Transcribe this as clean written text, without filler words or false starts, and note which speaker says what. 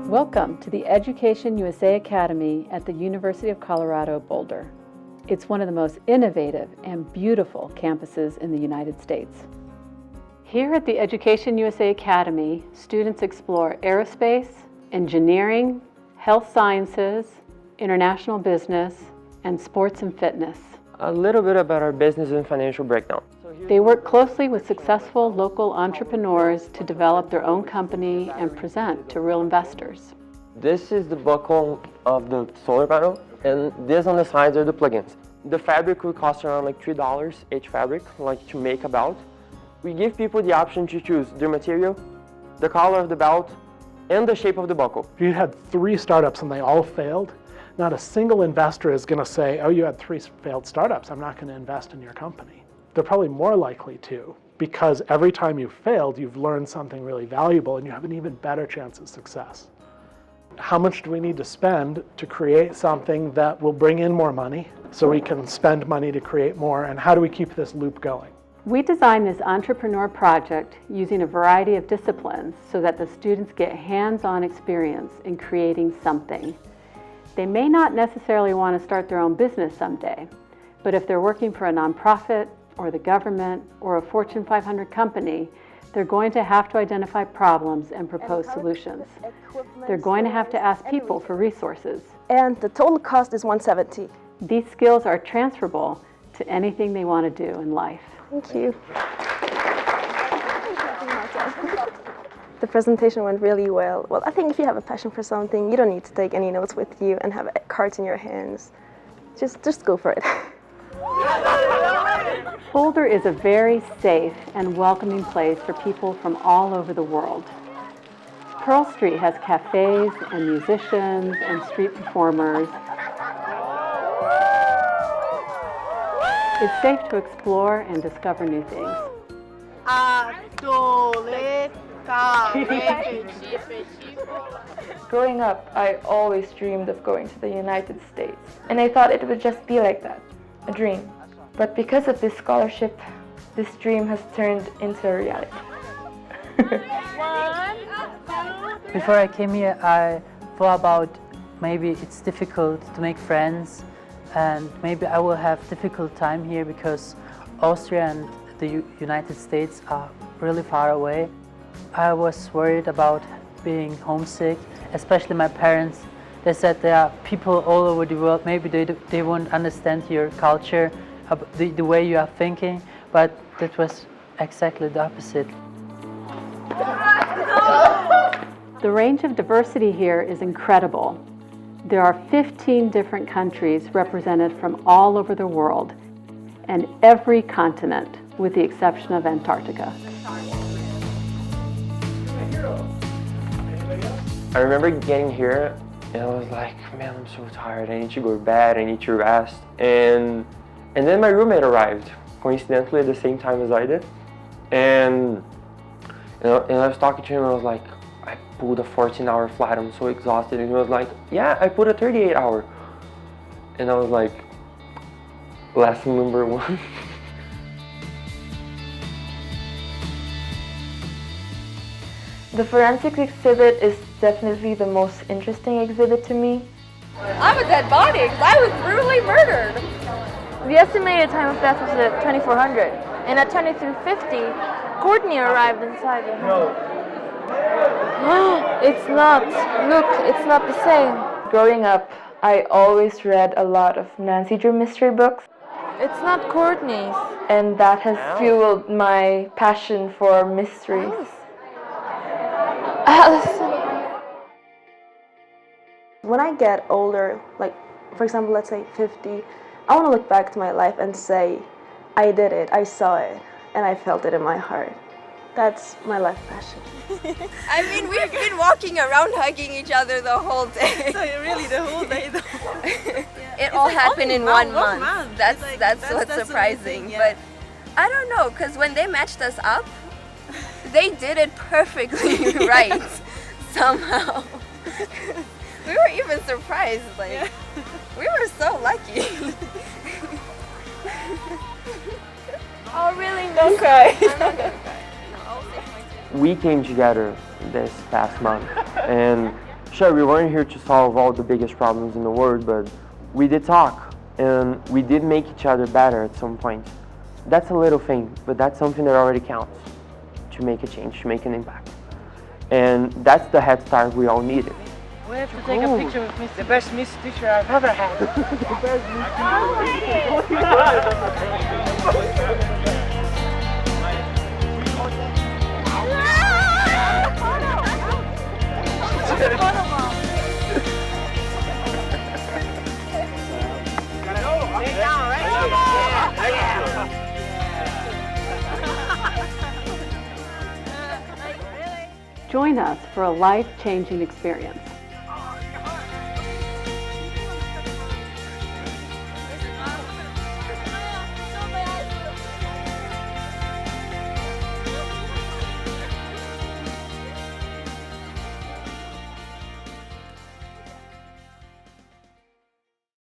Speaker 1: Welcome to the Education USA Academy at the University of Colorado, Boulder. It's one of the most innovative and beautiful campuses in the United States. Here at the Education USA Academy, students explore aerospace, engineering, health sciences, international business, and sports and fitness.
Speaker 2: A little bit about our business and financial breakdown.
Speaker 1: They work closely with successful local entrepreneurs to develop their own company and present to real investors.
Speaker 2: This is the buckle of the solar panel, and this on the sides are the plugins. The fabric will cost around like $3 each fabric, like to make a belt. We give people the option to choose their material, the color of the belt, and the shape of the buckle.
Speaker 3: If you had 3 startups and they all failed, not a single investor is going to say, oh, you had 3 failed startups, I'm not going to invest in your company. They're probably more likely to, because every time you've failed, you've learned something really valuable and you have an even better chance of success. How much do we need to spend to create something that will bring in more money so we can spend money to create more, and how do we keep this loop going?
Speaker 1: We designed this entrepreneur project using a variety of disciplines so that the students get hands-on experience in creating something. They may not necessarily want to start their own business someday, but if they're working for a nonprofit or the government or a Fortune 500 company, they're going to have to identify problems and propose solutions. They're going to have to ask people for resources.
Speaker 4: And the total cost is $170.
Speaker 1: These skills are transferable to anything they want to do in life.
Speaker 4: Thank you. The presentation went really well. Well, I think if you have a passion for something, you don't need to take any notes with you and have cards in your hands. Just go for it.
Speaker 1: Boulder is a very safe and welcoming place for people from all over the world. Pearl Street has cafes and musicians and street performers. It's safe to explore and discover new things.
Speaker 5: Growing up, I always dreamed of going to the United States, and I thought it would just be like that, a dream. But because of this scholarship, this dream has turned into a reality.
Speaker 6: Before I came here, I thought about maybe it's difficult to make friends, and maybe I will have difficult time here because Austria and the United States are really far away. I was worried about being homesick, especially my parents. They said there are people all over the world, maybe they won't understand your culture, the way you are thinking, but that was exactly the opposite.
Speaker 1: The range of diversity here is incredible. There are 15 different countries represented from all over the world and every continent with the exception of Antarctica.
Speaker 2: I remember getting here and I was like, man, I'm so tired, I need to go to bed, I need to rest. And then my roommate arrived, coincidentally at the same time as I did. And I was talking to him and I was like, I pulled a 14-hour flight, I'm so exhausted. And he was like, yeah, I put a 38-hour. And I was like, lesson number 1.
Speaker 5: The forensics exhibit is definitely the most interesting exhibit to me.
Speaker 7: I'm a dead body because I was brutally murdered.
Speaker 5: The estimated time of death was at 2400, and at 2350, Courtney arrived inside the home. It's not. Look, it's not the same. Growing up, I always read a lot of Nancy Drew mystery books. It's not Courtney's. And that has fueled my passion for mysteries. Allison.
Speaker 4: When I get older, like for example, let's say 50, I want to look back to my life and say, I did it, I saw it, and I felt it in my heart. That's my life passion.
Speaker 7: I mean, we've been walking around hugging each other the whole day.
Speaker 8: So really the whole day though.
Speaker 7: It all happened in 1 month. That's what's surprising. But I don't know, because when they matched us up, they did it perfectly right somehow. We were even surprised, like, we were so lucky.
Speaker 5: Oh really? Don't cry.
Speaker 7: I'm not gonna cry.
Speaker 2: We came together this past month, and Sure, we weren't here to solve all the biggest problems in the world, but we did talk, and we did make each other better at some point. That's a little thing, but that's something that already counts to make a change, to make an impact. And that's the head start we all needed.
Speaker 6: We have to take a picture with Mr.
Speaker 8: The best Miss teacher I've ever had.
Speaker 1: Join us for a life-changing experience.